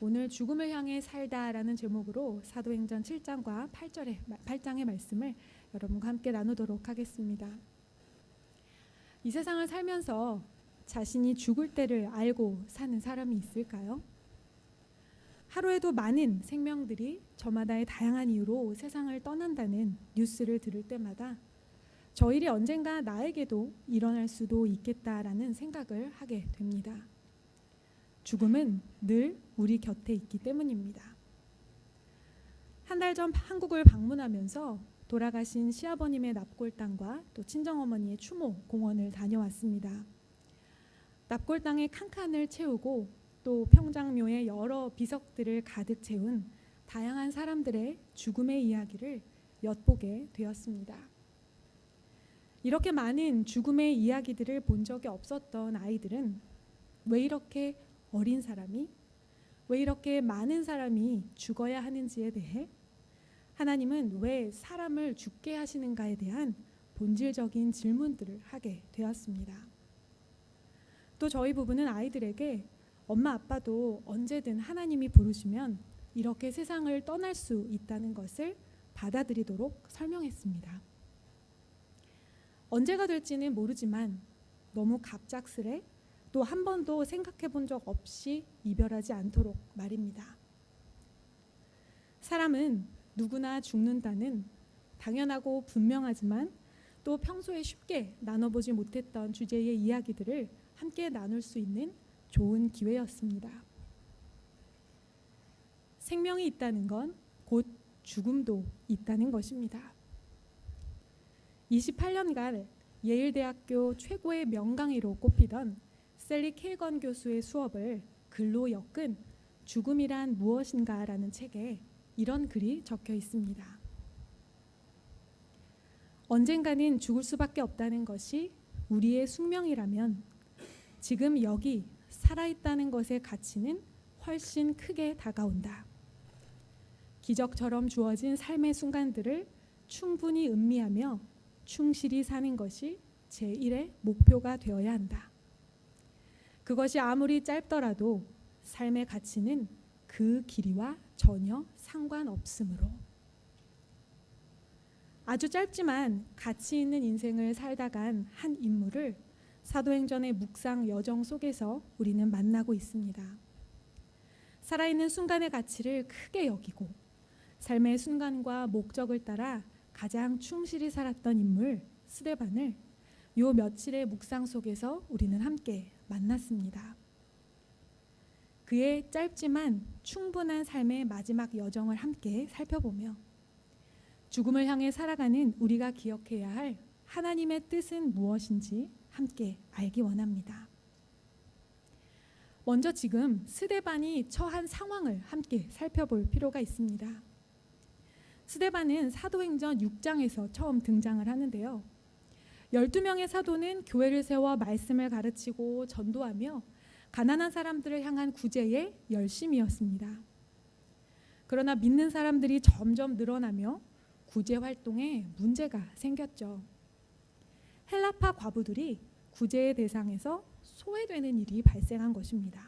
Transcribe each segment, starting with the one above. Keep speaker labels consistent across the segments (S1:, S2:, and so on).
S1: 오늘 죽음을 향해 살다라는 제목으로 사도행전 7장과 8장의 말씀을 여러분과 함께 나누도록 하겠습니다. 이 세상을 살면서 자신이 죽을 때를 알고 사는 사람이 있을까요? 하루에도 많은 생명들이 저마다의 다양한 이유로 세상을 떠난다는 뉴스를 들을 때마다 저 일이 언젠가 나에게도 일어날 수도 있겠다라는 생각을 하게 됩니다. 죽음은 늘 우리 곁에 있기 때문입니다. 한 달 전 한국을 방문하면서 돌아가신 시아버님의 납골당과 또 친정어머니의 추모 공원을 다녀왔습니다. 납골당의 칸칸을 채우고 또 평장묘의 여러 비석들을 가득 채운 다양한 사람들의 죽음의 이야기를 엿보게 되었습니다. 이렇게 많은 죽음의 이야기들을 본 적이 없었던 아이들은 왜 이렇게 어린 사람이, 왜 이렇게 많은 사람이 죽어야 하는지에 대해, 하나님은 왜 사람을 죽게 하시는가에 대한 본질적인 질문들을 하게 되었습니다. 또 저희 부부는 아이들에게 엄마 아빠도 언제든 하나님이 부르시면 이렇게 세상을 떠날 수 있다는 것을 받아들이도록 설명했습니다. 언제가 될지는 모르지만 너무 갑작스레 또 한 번도 생각해 본 적 없이 이별하지 않도록 말입니다. 사람은 누구나 죽는다는 당연하고 분명하지만 또 평소에 쉽게 나눠보지 못했던 주제의 이야기들을 함께 나눌 수 있는 좋은 기회였습니다. 생명이 있다는 건 곧 죽음도 있다는 것입니다. 28년간 예일대학교 최고의 명강의로 꼽히던 셀리 케이건 교수의 수업을 글로 엮은 죽음이란 무엇인가라는 책에 이런 글이 적혀 있습니다. 언젠가는 죽을 수밖에 없다는 것이 우리의 숙명이라면 지금 여기 살아있다는 것의 가치는 훨씬 크게 다가온다. 기적처럼 주어진 삶의 순간들을 충분히 음미하며 충실히 사는 것이 제1의 목표가 되어야 한다. 그것이 아무리 짧더라도 삶의 가치는 그 길이와 전혀 상관없으므로. 아주 짧지만 가치 있는 인생을 살다 간 한 인물을 사도행전의 묵상 여정 속에서 우리는 만나고 있습니다. 살아있는 순간의 가치를 크게 여기고 삶의 순간과 목적을 따라 가장 충실히 살았던 인물 스데반을 요 며칠의 묵상 속에서 우리는 함께 만났습니다. 그의 짧지만 충분한 삶의 마지막 여정을 함께 살펴보며 죽음을 향해 살아가는 우리가 기억해야 할 하나님의 뜻은 무엇인지 함께 알기 원합니다. 먼저 지금 스데반이 처한 상황을 함께 살펴볼 필요가 있습니다. 스데반은 사도행전 6장에서 처음 등장을 하는데요. 12명의 사도는 교회를 세워 말씀을 가르치고 전도하며 가난한 사람들을 향한 구제에 열심이었습니다. 그러나 믿는 사람들이 점점 늘어나며 구제 활동에 문제가 생겼죠. 헬라파 과부들이 구제의 대상에서 소외되는 일이 발생한 것입니다.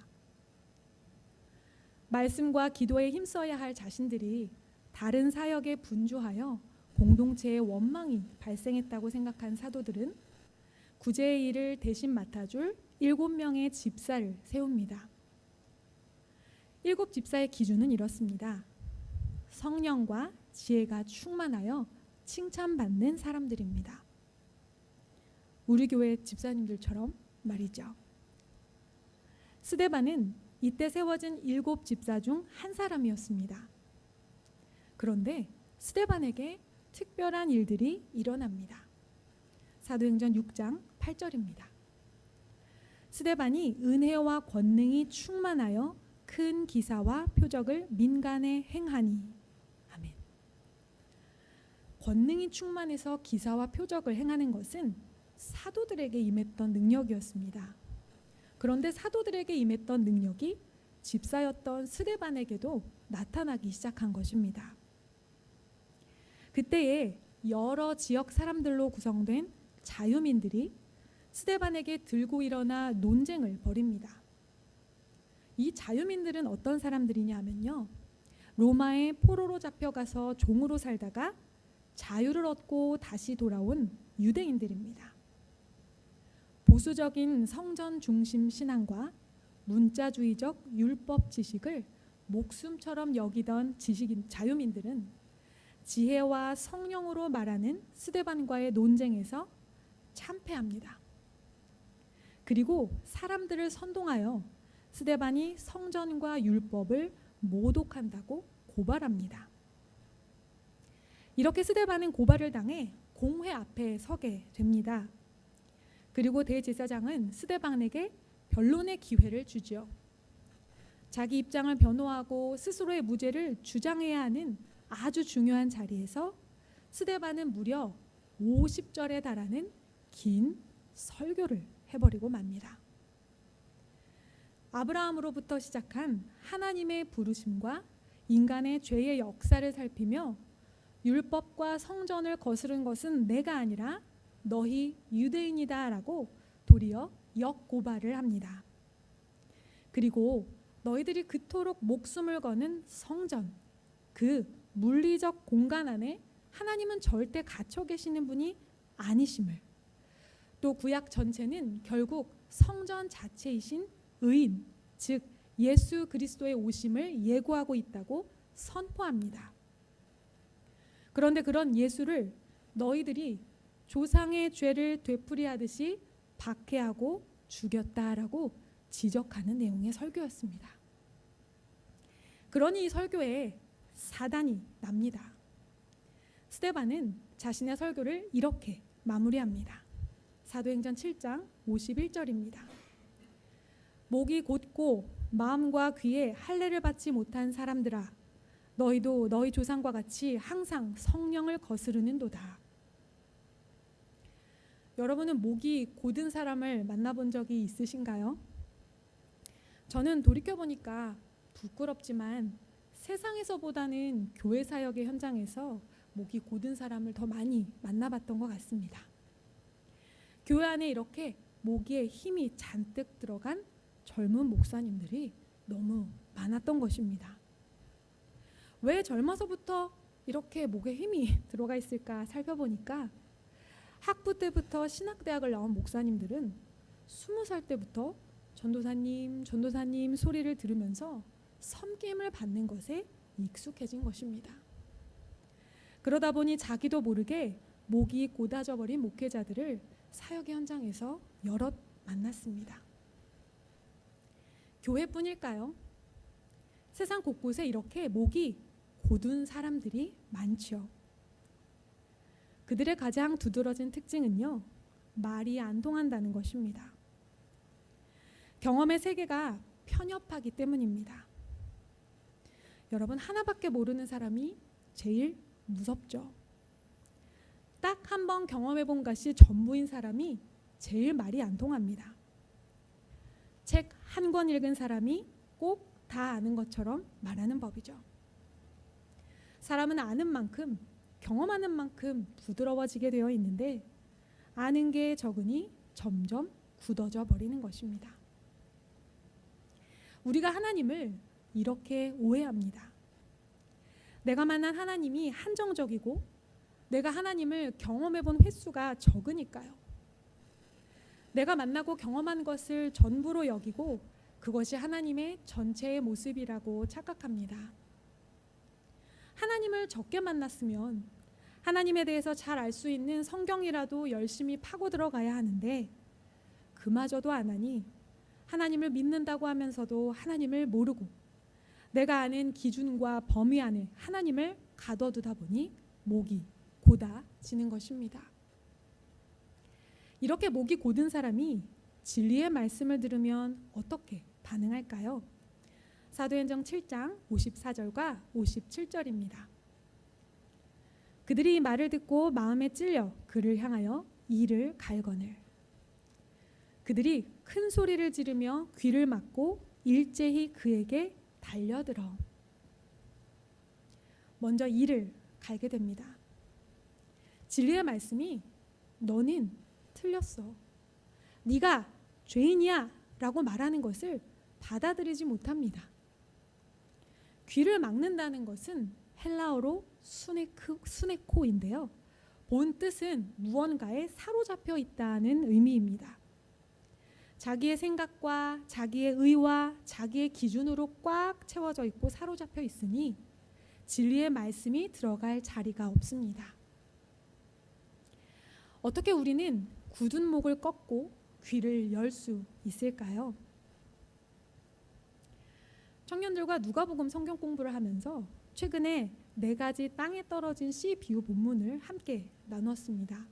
S1: 말씀과 기도에 힘써야 할 자신들이 다른 사역에 분주하여 공동체의 원망이 발생했다고 생각한 사도들은 구제의 일을 대신 맡아줄 7명의 집사를 세웁니다. 7 집사의 기준은 이렇습니다. 성령과 지혜가 충만하여 칭찬받는 사람들입니다. 우리 교회 집사님들처럼 말이죠. 스데반은 이때 세워진 7 집사 중 한 사람이었습니다. 그런데 스데반에게 특별한 일들이 일어납니다. 사도행전 6장 8절입니다. 스데반이 은혜와 권능이 충만하여 큰 기사와 표적을 민간에 행하니. 아멘. 권능이 충만해서 기사와 표적을 행하는 것은 사도들에게 임했던 능력이었습니다. 그런데 사도들에게 임했던 능력이 집사였던 스데반에게도 나타나기 시작한 것입니다. 그때에 여러 지역 사람들로 구성된 자유민들이 스데반에게 들고 일어나 논쟁을 벌입니다. 이 자유민들은 어떤 사람들이냐 하면요, 로마의 포로로 잡혀가서 종으로 살다가 자유를 얻고 다시 돌아온 유대인들입니다. 보수적인 성전 중심 신앙과 문자주의적 율법 지식을 목숨처럼 여기던 자유민들은 지혜와 성령으로 말하는 스데반과의 논쟁에서 참패합니다. 그리고 사람들을 선동하여 스데반이 성전과 율법을 모독한다고 고발합니다. 이렇게 스데반은 고발을 당해 공회 앞에 서게 됩니다. 그리고 대제사장은 스데반에게 변론의 기회를 주죠. 자기 입장을 변호하고 스스로의 무죄를 주장해야 하는 아주 중요한 자리에서 스데반은 무려 50절에 달하는 긴 설교를 해버리고 맙니다. 아브라함으로부터 시작한 하나님의 부르심과 인간의 죄의 역사를 살피며 율법과 성전을 거스른 것은 내가 아니라 너희 유대인이다 라고 도리어 역고발을 합니다. 그리고 너희들이 그토록 목숨을 거는 성전, 그 물리적 공간 안에 하나님은 절대 갇혀 계시는 분이 아니심을, 또 구약 전체는 결국 성전 자체이신 의인, 즉 예수 그리스도의 오심을 예고하고 있다고 선포합니다. 그런데 그런 예수를 너희들이 조상의 죄를 되풀이하듯이 박해하고 죽였다라고 지적하는 내용의 설교였습니다. 그러니 이 설교에 사단이 납니다. 스데반은 자신의 설교를 이렇게 마무리합니다. 사도행전 7장 51절입니다. 목이 곧고 마음과 귀에 할례를 받지 못한 사람들아, 너희도 너희 조상과 같이 항상 성령을 거스르는도다. 여러분은 목이 곧은 사람을 만나본 적이 있으신가요? 저는 돌이켜보니까 부끄럽지만 세상에서보다는 교회 사역의 현장에서 목이 곧은 사람을 더 많이 만나봤던 것 같습니다. 교회 안에 이렇게 목에 힘이 잔뜩 들어간 젊은 목사님들이 너무 많았던 것입니다. 왜 젊어서부터 이렇게 목에 힘이 들어가 있을까 살펴보니까 학부 때부터 신학대학을 나온 목사님들은 20살 때부터 전도사님 소리를 들으면서 섬김을 받는 것에 익숙해진 것입니다. 그러다 보니 자기도 모르게 목이 곧아져 버린 목회자들을 사역의 현장에서 여럿 만났습니다. 교회뿐일까요? 세상 곳곳에 이렇게 목이 곧은 사람들이 많죠. 그들의 가장 두드러진 특징은요, 말이 안 통한다는 것입니다. 경험의 세계가 편협하기 때문입니다. 여러분, 하나밖에 모르는 사람이 제일 무섭죠. 딱 한 번 경험해 본 것이 전부인 사람이 제일 말이 안 통합니다. 책 한 권 읽은 사람이 꼭 다 아는 것처럼 말하는 법이죠. 사람은 아는 만큼, 경험하는 만큼 부드러워지게 되어 있는데 아는 게 적으니 점점 굳어져 버리는 것입니다. 우리가 하나님을 이렇게 오해합니다. 내가 만난 하나님이 한정적이고 내가 하나님을 경험해 본 횟수가 적으니까요. 내가 만나고 경험한 것을 전부로 여기고 그것이 하나님의 전체의 모습이라고 착각합니다. 하나님을 적게 만났으면 하나님에 대해서 잘 알 수 있는 성경이라도 열심히 파고 들어가야 하는데 그마저도 안 하니 하나님을 믿는다고 하면서도 하나님을 모르고 내가 아는 기준과 범위 안에 하나님을 가둬두다 보니 목이 곧아지는 것입니다. 이렇게 목이 곧은 사람이 진리의 말씀을 들으면 어떻게 반응할까요? 사도행전 7장 54절과 57절입니다. 그들이 말을 듣고 마음에 찔려 그를 향하여 이를 갈거늘. 그들이 큰 소리를 지르며 귀를 막고 일제히 그에게 달려들어. 먼저 이를 갈게 됩니다. 진리의 말씀이 너는 틀렸어, 네가 죄인이야 라고 말하는 것을 받아들이지 못합니다. 귀를 막는다는 것은 헬라어로 수네코인데요. 본 뜻은 무언가에 사로잡혀 있다는 의미입니다. 자기의 생각과 자기의 의와 자기의 기준으로 꽉 채워져 있고 사로잡혀 있으니 진리의 말씀이 들어갈 자리가 없습니다. 어떻게 우리는 굳은 목을 꺾고 귀를 열 수 있을까요? 청년들과 누가복음 성경 공부를 하면서 최근에 4가지 땅에 떨어진 씨 비유 본문을 함께 나누었습니다.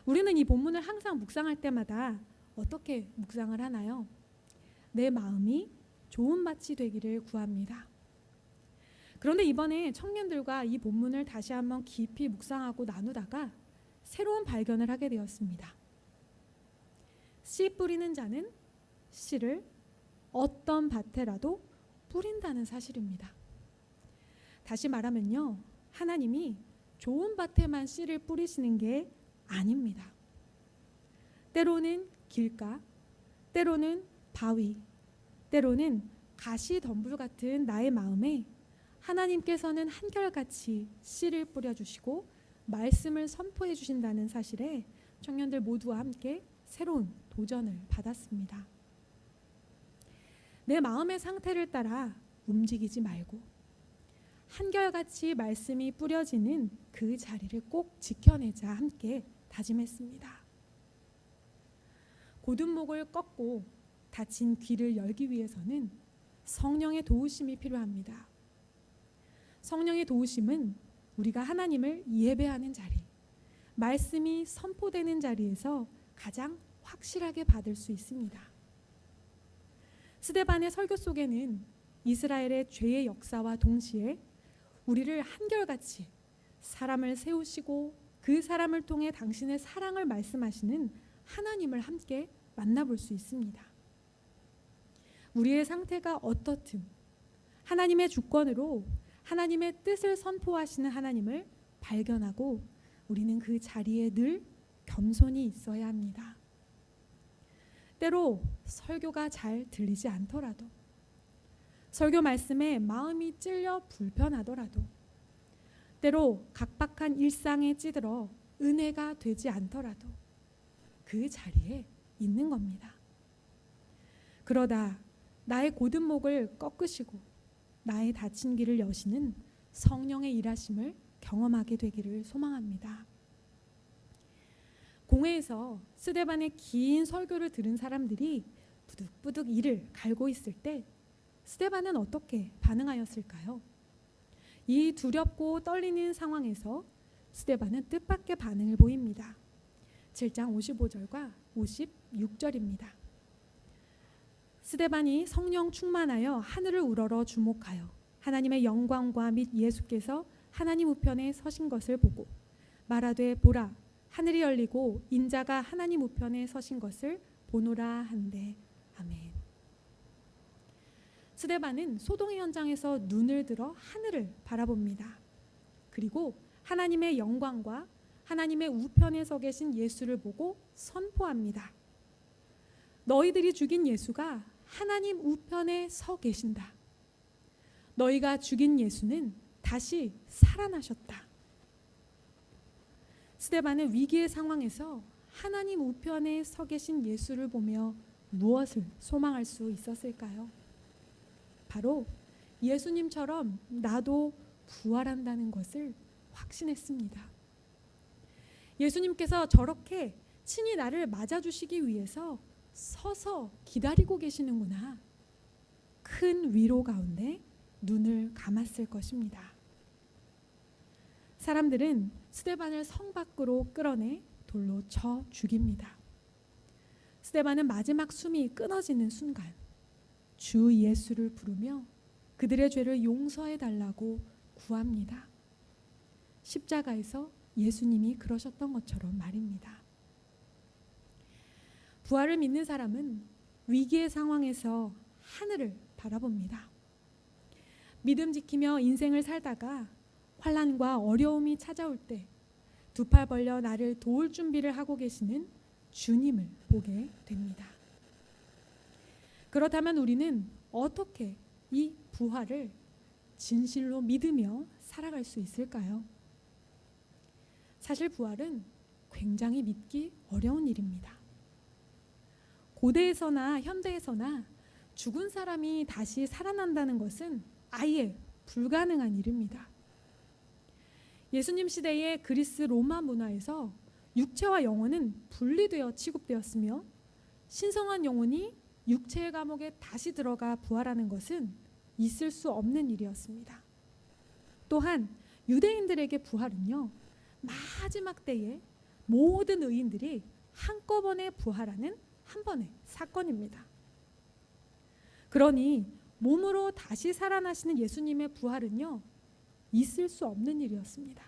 S1: 우리는 이 본문을 항상 묵상할 때마다 어떻게 묵상을 하나요? 내 마음이 좋은 밭이 되기를 구합니다. 그런데 이번에 청년들과 이 본문을 다시 한번 깊이 묵상하고 나누다가 새로운 발견을 하게 되었습니다. 씨 뿌리는 자는 씨를 어떤 밭에라도 뿌린다는 사실입니다. 다시 말하면요, 하나님이 좋은 밭에만 씨를 뿌리시는 게 아닙니다. 때로는 길가, 때로는 바위, 때로는 가시덤불 같은 나의 마음에 하나님께서는 한결같이 씨를 뿌려주시고 말씀을 선포해 주신다는 사실에 청년들 모두와 함께 새로운 도전을 받았습니다. 내 마음의 상태를 따라 움직이지 말고 한결같이 말씀이 뿌려지는 그 자리를 꼭 지켜내자 함께 다짐했습니다. 곧은 목을 꺾고 닫힌 귀를 열기 위해서는 성령의 도우심이 필요합니다. 성령의 도우심은 우리가 하나님을 예배하는 자리, 말씀이 선포되는 자리에서 가장 확실하게 받을 수 있습니다. 스데반의 설교 속에는 이스라엘의 죄의 역사와 동시에 우리를 한결같이 사람을 세우시고 그 사람을 통해 당신의 사랑을 말씀하시는 하나님을 함께 만나볼 수 있습니다. 우리의 상태가 어떻든 하나님의 주권으로 하나님의 뜻을 선포하시는 하나님을 발견하고 우리는 그 자리에 늘 겸손히 있어야 합니다. 때로 설교가 잘 들리지 않더라도, 설교 말씀에 마음이 찔려 불편하더라도, 때로 각박한 일상에 찌들어 은혜가 되지 않더라도 그 자리에 있는 겁니다. 그러다 나의 곧은 목을 꺾으시고 나의 닫힌 길을 여시는 성령의 일하심을 경험하게 되기를 소망합니다. 공회에서 스데반의 긴 설교를 들은 사람들이 부득부득 이를 갈고 있을 때 스데반은 어떻게 반응하였을까요? 이 두렵고 떨리는 상황에서 스데반은 뜻밖의 반응을 보입니다. 7장 55절과 56절입니다. 스데반이 성령 충만하여 하늘을 우러러 주목하여 하나님의 영광과 및 예수께서 하나님 우편에 서신 것을 보고 말하되 보라 하늘이 열리고 인자가 하나님 우편에 서신 것을 보노라 한대. 아멘. 스데반은 소동의 현장에서 눈을 들어 하늘을 바라봅니다. 그리고 하나님의 영광과 하나님의 우편에 서 계신 예수를 보고 선포합니다. 너희들이 죽인 예수가 하나님 우편에 서 계신다. 너희가 죽인 예수는 다시 살아나셨다. 스데반은 위기의 상황에서 하나님 우편에 서 계신 예수를 보며 무엇을 소망할 수 있었을까요? 바로 예수님처럼 나도 부활한다는 것을 확신했습니다. 예수님께서 저렇게 친히 나를 맞아주시기 위해서 서서 기다리고 계시는구나. 큰 위로 가운데 눈을 감았을 것입니다. 사람들은 스데반을 성 밖으로 끌어내 돌로 쳐 죽입니다. 스데반은 마지막 숨이 끊어지는 순간 주 예수를 부르며 그들의 죄를 용서해 달라고 구합니다. 십자가에서 예수님이 그러셨던 것처럼 말입니다. 부활을 믿는 사람은 위기의 상황에서 하늘을 바라봅니다. 믿음 지키며 인생을 살다가 환난과 어려움이 찾아올 때 두 팔 벌려 나를 도울 준비를 하고 계시는 주님을 보게 됩니다. 그렇다면 우리는 어떻게 이 부활을 진실로 믿으며 살아갈 수 있을까요? 사실 부활은 굉장히 믿기 어려운 일입니다. 고대에서나 현대에서나 죽은 사람이 다시 살아난다는 것은 아예 불가능한 일입니다. 예수님 시대의 그리스 로마 문화에서 육체와 영혼은 분리되어 취급되었으며 신성한 영혼이 육체의 감옥에 다시 들어가 부활하는 것은 있을 수 없는 일이었습니다. 또한 유대인들에게 부활은요, 마지막 때에 모든 의인들이 한꺼번에 부활하는 한 번의 사건입니다. 그러니 몸으로 다시 살아나시는 예수님의 부활은요, 있을 수 없는 일이었습니다.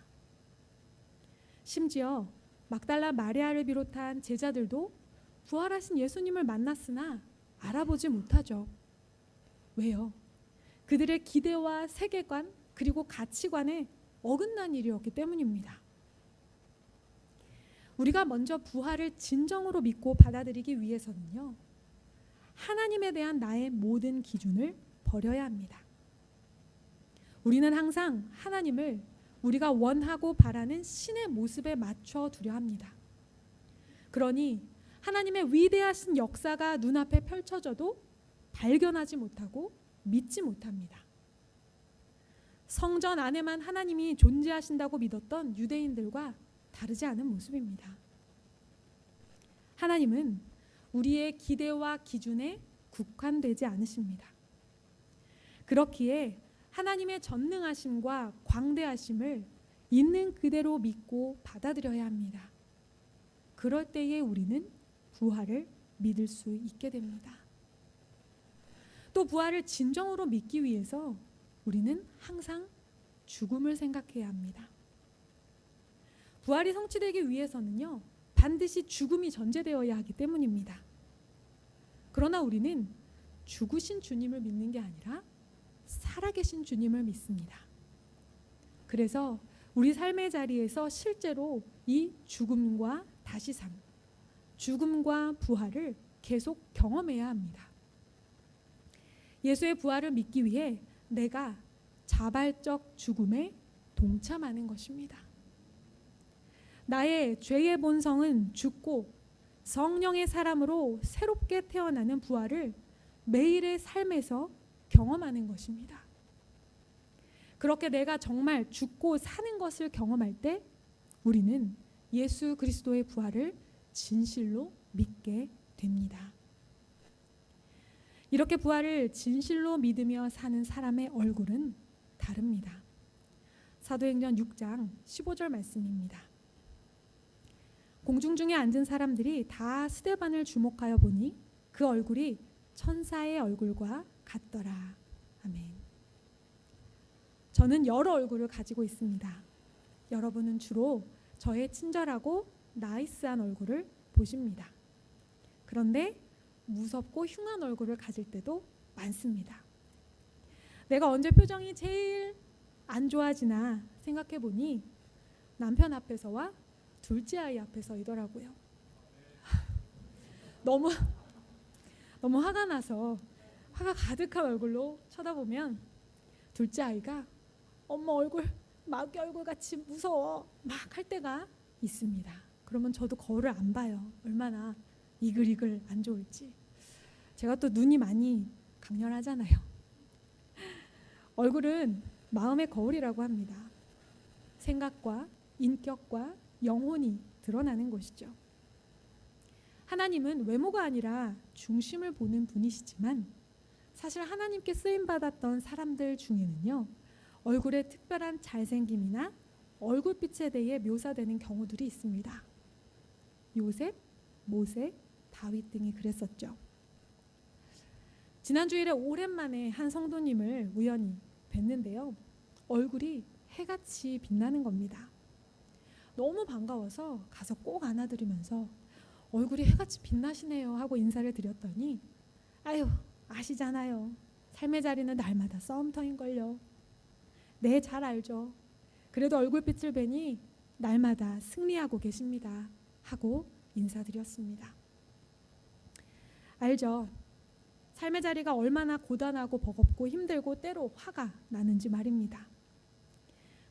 S1: 심지어 막달라 마리아를 비롯한 제자들도 부활하신 예수님을 만났으나 알아보지 못하죠. 왜요? 그들의 기대와 세계관 그리고 가치관에 어긋난 일이었기 때문입니다. 우리가 먼저 부활을 진정으로 믿고 받아들이기 위해서는요, 하나님에 대한 나의 모든 기준을 버려야 합니다. 우리는 항상 하나님을 우리가 원하고 바라는 신의 모습에 맞춰 두려 합니다. 그러니 하나님의 위대하신 역사가 눈앞에 펼쳐져도 발견하지 못하고 믿지 못합니다. 성전 안에만 하나님이 존재하신다고 믿었던 유대인들과 다르지 않은 모습입니다. 하나님은 우리의 기대와 기준에 국한되지 않으십니다. 그렇기에 하나님의 전능하심과 광대하심을 있는 그대로 믿고 받아들여야 합니다. 그럴 때에 우리는 부활을 믿을 수 있게 됩니다. 또 부활을 진정으로 믿기 위해서 우리는 항상 죽음을 생각해야 합니다. 부활이 성취되기 위해서는요, 반드시 죽음이 전제되어야 하기 때문입니다. 그러나 우리는 죽으신 주님을 믿는 게 아니라 살아계신 주님을 믿습니다. 그래서 우리 삶의 자리에서 실제로 이 죽음과 다시 삶, 죽음과 부활을 계속 경험해야 합니다. 예수의 부활을 믿기 위해 내가 자발적 죽음에 동참하는 것입니다. 나의 죄의 본성은 죽고 성령의 사람으로 새롭게 태어나는 부활을 매일의 삶에서 경험하는 것입니다. 그렇게 내가 정말 죽고 사는 것을 경험할 때 우리는 예수 그리스도의 부활을 진실로 믿게 됩니다. 이렇게 부활을 진실로 믿으며 사는 사람의 얼굴은 다릅니다. 사도행전 6장 15절 말씀입니다. 공중 중에 앉은 사람들이 다 스데반을 주목하여 보니 그 얼굴이 천사의 얼굴과 같더라. 아멘. 저는 여러 얼굴을 가지고 있습니다. 여러분은 주로 저의 친절하고 나이스한 얼굴을 보십니다. 그런데 무섭고 흉한 얼굴을 가질 때도 많습니다. 내가 언제 표정이 제일 안 좋아지나 생각해 보니 남편 앞에서와 둘째 아이 앞에서이더라고요. 너무 화가 나서 화가 가득한 얼굴로 쳐다보면 둘째 아이가 엄마 얼굴 마귀 얼굴 같이 무서워 막 할 때가 있습니다. 그러면 저도 거울을 안 봐요. 얼마나 이글이글 안 좋을지. 제가 또 눈이 많이 강렬하잖아요. 얼굴은 마음의 거울이라고 합니다. 생각과 인격과 영혼이 드러나는 곳이죠. 하나님은 외모가 아니라 중심을 보는 분이시지만 사실 하나님께 쓰임받았던 사람들 중에는요, 얼굴의 특별한 잘생김이나 얼굴빛에 대해 묘사되는 경우들이 있습니다. 요셉, 모세, 다윗 등이 그랬었죠. 지난 주일에 오랜만에 한 성도님을 우연히 뵀는데요. 얼굴이 해같이 빛나는 겁니다. 너무 반가워서 가서 꼭 안아드리면서 얼굴이 해같이 빛나시네요 하고 인사를 드렸더니 아유 아시잖아요. 삶의 자리는 날마다 싸움터인걸요. 네, 잘 알죠. 그래도 얼굴빛을 뵈니 날마다 승리하고 계십니다 하고 인사드렸습니다. 알죠. 삶의 자리가 얼마나 고단하고 버겁고 힘들고 때로 화가 나는지 말입니다.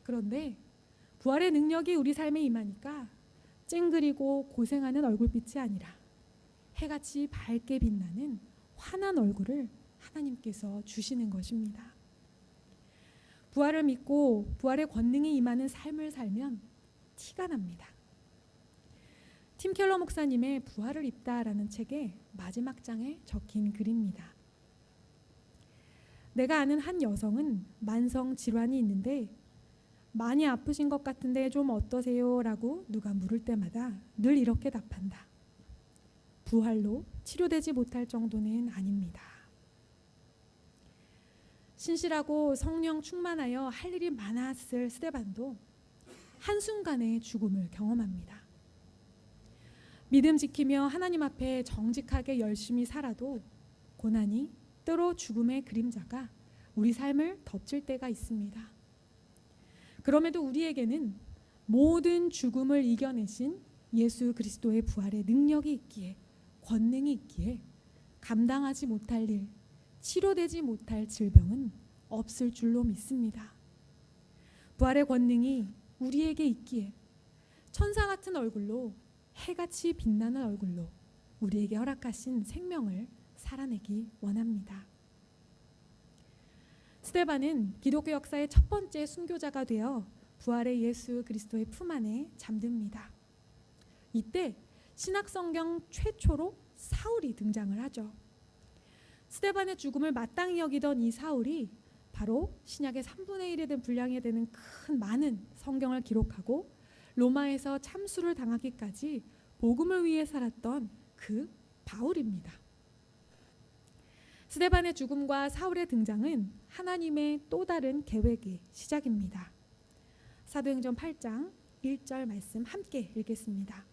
S1: 그런데 부활의 능력이 우리 삶에 임하니까 찡그리고 고생하는 얼굴빛이 아니라 해같이 밝게 빛나는 환한 얼굴을 하나님께서 주시는 것입니다. 부활을 믿고 부활의 권능이 임하는 삶을 살면 티가 납니다. 팀 켈러 목사님의 부활을 입다라는 책의 마지막 장에 적힌 글입니다. 내가 아는 한 여성은 만성 질환이 있는데 많이 아프신 것 같은데 좀 어떠세요? 라고 누가 물을 때마다 늘 이렇게 답한다. 부활로 치료되지 못할 정도는 아닙니다. 신실하고 성령 충만하여 할 일이 많았을 스데반도 한순간의 죽음을 경험합니다. 믿음 지키며 하나님 앞에 정직하게 열심히 살아도 고난이 때로 죽음의 그림자가 우리 삶을 덮칠 때가 있습니다. 그럼에도 우리에게는 모든 죽음을 이겨내신 예수 그리스도의 부활의 능력이 있기에, 권능이 있기에 감당하지 못할 일, 치료되지 못할 질병은 없을 줄로 믿습니다. 부활의 권능이 우리에게 있기에 천사 같은 얼굴로, 해같이 빛나는 얼굴로 우리에게 허락하신 생명을 살아내기 원합니다. 스데반은 기독교 역사의 첫 번째 순교자가 되어 부활의 예수 그리스도의 품 안에 잠듭니다. 이때 신약성경 최초로 사울이 등장을 하죠. 스데반의 죽음을 마땅히 여기던 이 사울이 바로 신약의 3분의 1에 대한 분량이 되는 많은 성경을 기록하고 로마에서 참수를 당하기까지 복음을 위해 살았던 그 바울입니다. 스데반의 죽음과 사울의 등장은 하나님의 또 다른 계획의 시작입니다. 사도행전 8장 1절 말씀 함께 읽겠습니다.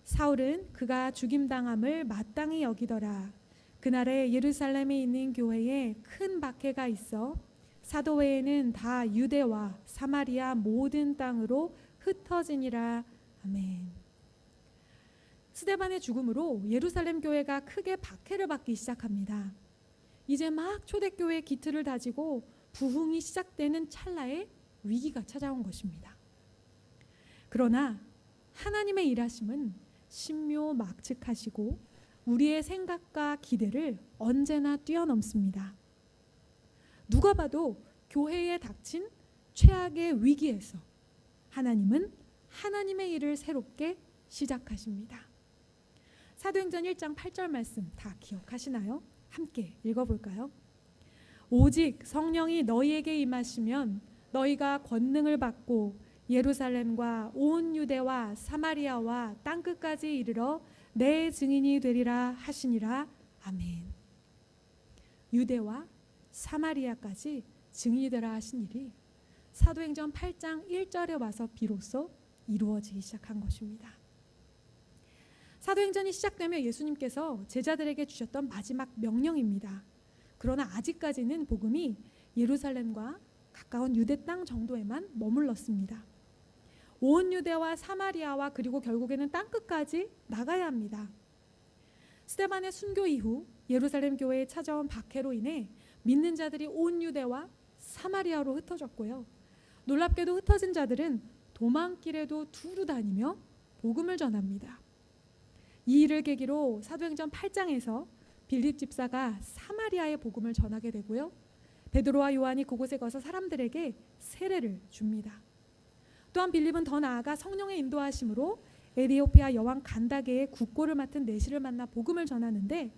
S1: 사울은 그가 죽임당함을 마땅히 여기더라. 그날에 예루살렘에 있는 교회에 큰 박해가 있어 사도회에는 다 유대와 사마리아 모든 땅으로 흩어지니라. 아멘. 스데반의 죽음으로 예루살렘 교회가 크게 박해를 받기 시작합니다. 이제 막 초대교회의 기틀을 다지고 부흥이 시작되는 찰나에 위기가 찾아온 것입니다. 그러나 하나님의 일하심은 신묘막측하시고 우리의 생각과 기대를 언제나 뛰어넘습니다. 누가 봐도 교회에 닥친 최악의 위기에서 하나님은 하나님의 일을 새롭게 시작하십니다. 사도행전 1장 8절 말씀 다 기억하시나요? 함께 읽어볼까요? 오직 성령이 너희에게 임하시면 너희가 권능을 받고 예루살렘과 온 유대와 사마리아와 땅끝까지 이르러 내 증인이 되리라 하시니라. 아멘. 유대와 사마리아까지 증인이 되라 하신 일이 사도행전 8장 1절에 와서 비로소 이루어지기 시작한 것입니다. 사도행전이 시작되며 예수님께서 제자들에게 주셨던 마지막 명령입니다. 그러나 아직까지는 복음이 예루살렘과 가까운 유대 땅 정도에만 머물렀습니다. 온 유대와 사마리아와 그리고 결국에는 땅끝까지 나가야 합니다. 스데반의 순교 이후 예루살렘 교회에 찾아온 박해로 인해 믿는 자들이 온 유대와 사마리아로 흩어졌고요. 놀랍게도 흩어진 자들은 도망길에도 두루 다니며 복음을 전합니다. 이 일을 계기로 사도행전 8장에서 빌립 집사가 사마리아의 복음을 전하게 되고요. 베드로와 요한이 그곳에 가서 사람들에게 세례를 줍니다. 또한 빌립은 더 나아가 성령의 인도하심으로 에티오피아 여왕 간다게의 국고를 맡은 내시를 만나 복음을 전하는데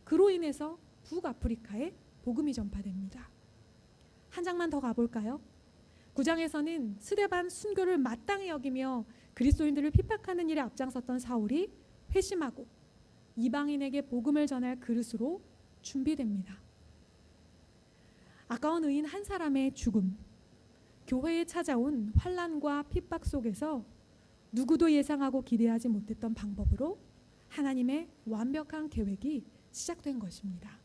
S1: 그로 인해서 북아프리카에 복음이 전파됩니다. 한 장만 더 가볼까요? 9장에서는 스데반 순교를 마땅히 여기며 그리스도인들을 핍박하는 일에 앞장섰던 사울이 회심하고 이방인에게 복음을 전할 그릇으로 준비됩니다. 아까운 의인 한 사람의 죽음, 교회에 찾아온 환난과 핍박 속에서 누구도 예상하고 기대하지 못했던 방법으로 하나님의 완벽한 계획이 시작된 것입니다.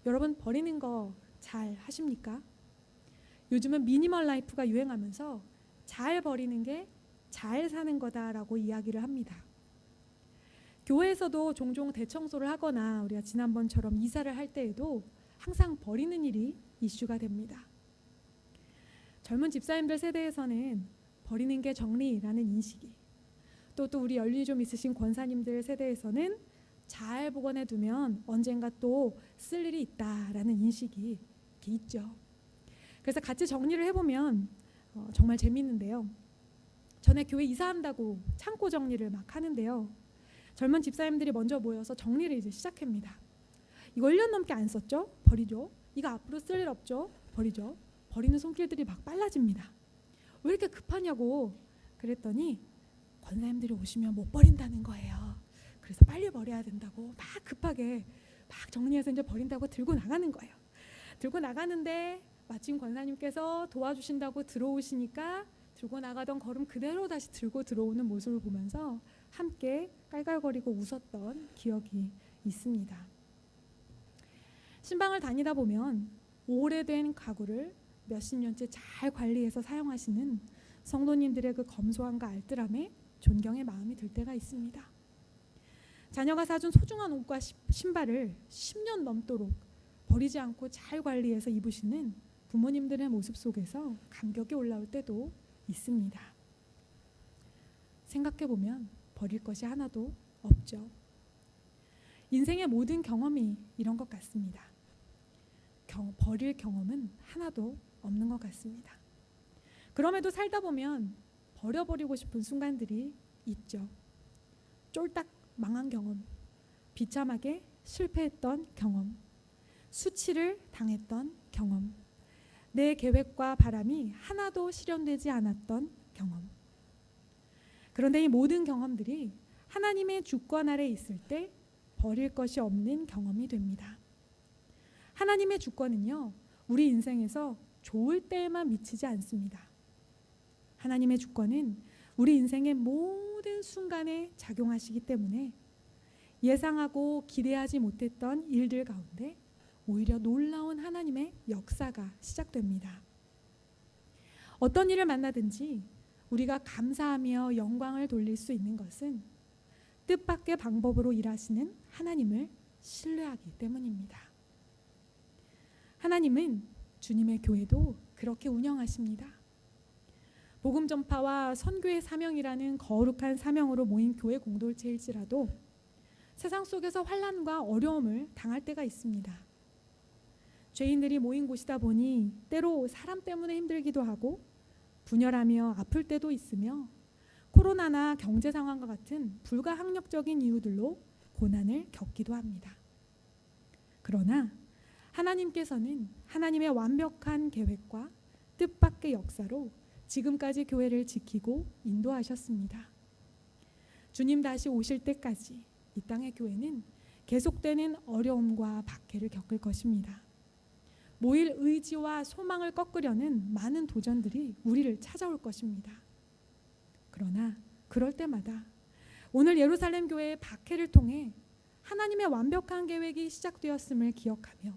S1: 여러분 버리는 거 잘 하십니까? 요즘은 미니멀 라이프가 유행하면서 잘 버리는 게 잘 사는 거다라고 이야기를 합니다. 교회에서도 종종 대청소를 하거나 우리가 지난번처럼 이사를 할 때에도 항상 버리는 일이 이슈가 됩니다. 젊은 집사님들 세대에서는 버리는 게 정리라는 인식이, 또 우리 연륜이 좀 있으신 권사님들 세대에서는 잘 보관해 두면 언젠가 또 쓸 일이 있다라는 인식이 있죠. 그래서 같이 정리를 해보면 정말 재밌는데요. 전에 교회 이사한다고 창고 정리를 막 하는데요. 젊은 집사님들이 먼저 모여서 정리를 이제 시작합니다. 이거 1년 넘게 안 썼죠? 버리죠. 이거 앞으로 쓸 일 없죠? 버리죠. 버리는 손길들이 막 빨라집니다. 왜 이렇게 급하냐고 그랬더니 권사님들이 오시면 못 버린다는 거예요. 그래서 빨리 버려야 된다고 막 급하게 막 정리해서 이제 버린다고 들고 나가는 거예요. 들고 나가는데 마침 권사님께서 도와주신다고 들어오시니까 들고 나가던 걸음 그대로 다시 들고 들어오는 모습을 보면서 함께 깔깔거리고 웃었던 기억이 있습니다. 신방을 다니다 보면 오래된 가구를 몇십 년째 잘 관리해서 사용하시는 성도님들의 그 검소함과 알뜰함에 존경의 마음이 들 때가 있습니다. 자녀가 사준 소중한 옷과 신발을 10년 넘도록 버리지 않고 잘 관리해서 입으시는 부모님들의 모습 속에서 감격이 올라올 때도 있습니다. 생각해보면 버릴 것이 하나도 없죠. 인생의 모든 경험이 이런 것 같습니다. 버릴 경험은 하나도 없는 것 같습니다. 그럼에도 살다 보면 버려버리고 싶은 순간들이 있죠. 쫄딱 망한 경험, 비참하게 실패했던 경험, 수치를 당했던 경험, 내 계획과 바람이 하나도 실현되지 않았던 경험. 그런데 이 모든 경험들이 하나님의 주권 아래 있을 때 버릴 것이 없는 경험이 됩니다. 하나님의 주권은요, 우리 인생에서 좋을 때에만 미치지 않습니다. 하나님의 주권은 우리 인생의 모든 순간에 작용하시기 때문에 예상하고 기대하지 못했던 일들 가운데 오히려 놀라운 하나님의 역사가 시작됩니다. 어떤 일을 만나든지 우리가 감사하며 영광을 돌릴 수 있는 것은 뜻밖의 방법으로 일하시는 하나님을 신뢰하기 때문입니다. 하나님은 주님의 교회도 그렇게 운영하십니다. 복음 전파와 선교의 사명이라는 거룩한 사명으로 모인 교회 공동체일지라도 세상 속에서 환난과 어려움을 당할 때가 있습니다. 죄인들이 모인 곳이다 보니 때로 사람 때문에 힘들기도 하고 분열하며 아플 때도 있으며 코로나나 경제 상황과 같은 불가항력적인 이유들로 고난을 겪기도 합니다. 그러나 하나님께서는 하나님의 완벽한 계획과 뜻밖의 역사로 지금까지 교회를 지키고 인도하셨습니다. 주님 다시 오실 때까지 이 땅의 교회는 계속되는 어려움과 박해를 겪을 것입니다. 모일 의지와 소망을 꺾으려는 많은 도전들이 우리를 찾아올 것입니다. 그러나 그럴 때마다 오늘 예루살렘 교회의 박해를 통해 하나님의 완벽한 계획이 시작되었음을 기억하며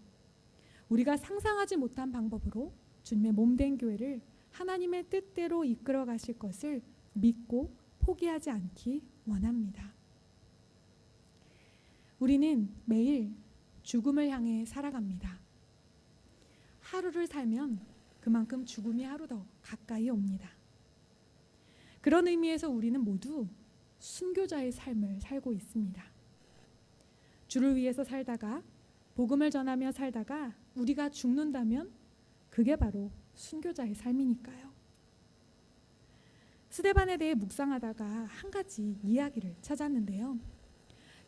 S1: 우리가 상상하지 못한 방법으로 주님의 몸된 교회를 하나님의 뜻대로 이끌어 가실 것을 믿고 포기하지 않기 원합니다. 우리는 매일 죽음을 향해 살아갑니다. 하루를 살면 그만큼 죽음이 하루 더 가까이 옵니다. 그런 의미에서 우리는 모두 순교자의 삶을 살고 있습니다. 주를 위해서 살다가 복음을 전하며 살다가 우리가 죽는다면 그게 바로 순교자의 삶이니까요. 스데반에 대해 묵상하다가 한 가지 이야기를 찾았는데요.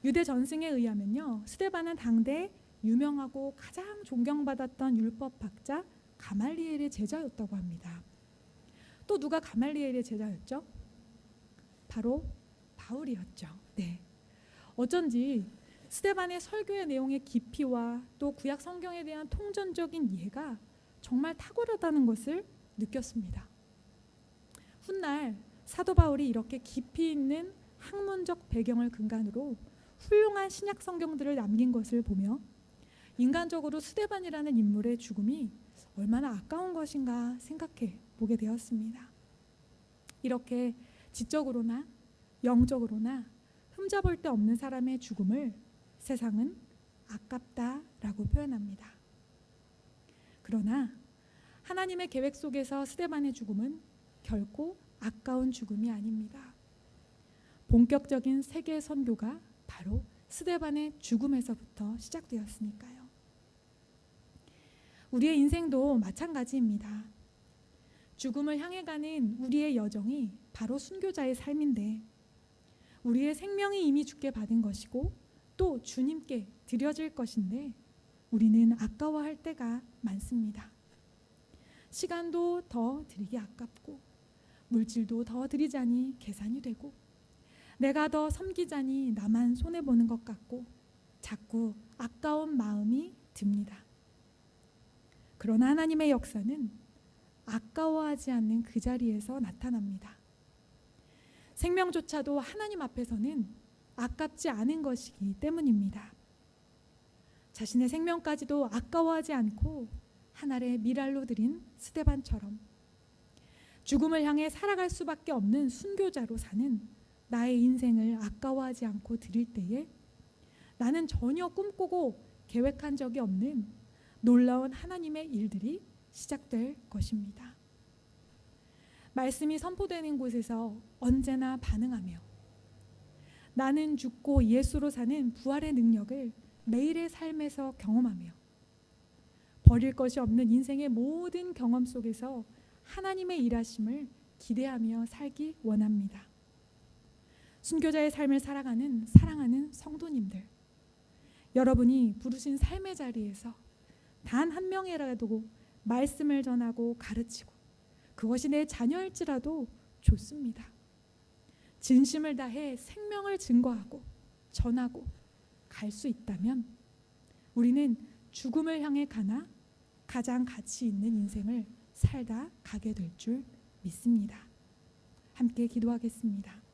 S1: 유대 전승에 의하면요, 스데반은 당대 유명하고 가장 존경받았던 율법학자 가말리엘의 제자였다고 합니다. 또 누가 가말리엘의 제자였죠? 바로 바울이었죠. 네. 어쩐지 스데반의 설교의 내용의 깊이와 또 구약 성경에 대한 통전적인 이해가 정말 탁월하다는 것을 느꼈습니다. 훗날 사도 바울이 이렇게 깊이 있는 학문적 배경을 근간으로 훌륭한 신약 성경들을 남긴 것을 보며 인간적으로 스데반이라는 인물의 죽음이 얼마나 아까운 것인가 생각해 보게 되었습니다. 이렇게 지적으로나 영적으로나 흠잡을 데 없는 사람의 죽음을 세상은 아깝다라고 표현합니다. 그러나 하나님의 계획 속에서 스데반의 죽음은 결코 아까운 죽음이 아닙니다. 본격적인 세계 선교가 바로 스데반의 죽음에서부터 시작되었으니까요. 우리의 인생도 마찬가지입니다. 죽음을 향해 가는 우리의 여정이 바로 순교자의 삶인데, 우리의 생명이 이미 주께 받은 것이고 또 주님께 드려질 것인데 우리는 아까워할 때가 많습니다. 시간도 더 드리기 아깝고, 물질도 더 드리자니 계산이 되고, 내가 더 섬기자니 나만 손해보는 것 같고 자꾸 아까운 마음이 듭니다. 그러나 하나님의 역사는 아까워하지 않는 그 자리에서 나타납니다. 생명조차도 하나님 앞에서는 아깝지 않은 것이기 때문입니다. 자신의 생명까지도 아까워하지 않고 한 알의 밀알로 드린 스데반처럼 죽음을 향해 살아갈 수밖에 없는 순교자로 사는 나의 인생을 아까워하지 않고 드릴 때에 나는 전혀 꿈꾸고 계획한 적이 없는 놀라운 하나님의 일들이 시작될 것입니다. 말씀이 선포되는 곳에서 언제나 반응하며 나는 죽고 예수로 사는 부활의 능력을 매일의 삶에서 경험하며 버릴 것이 없는 인생의 모든 경험 속에서 하나님의 일하심을 기대하며 살기 원합니다. 순교자의 삶을 살아가는 사랑하는 성도님들, 여러분이 부르신 삶의 자리에서 단 한 명이라도 말씀을 전하고 가르치고, 그것이 내 자녀일지라도 좋습니다. 진심을 다해 생명을 증거하고 전하고 갈 수 있다면 우리는 죽음을 향해 가나 가장 가치 있는 인생을 살다 가게 될 줄 믿습니다. 함께 기도하겠습니다.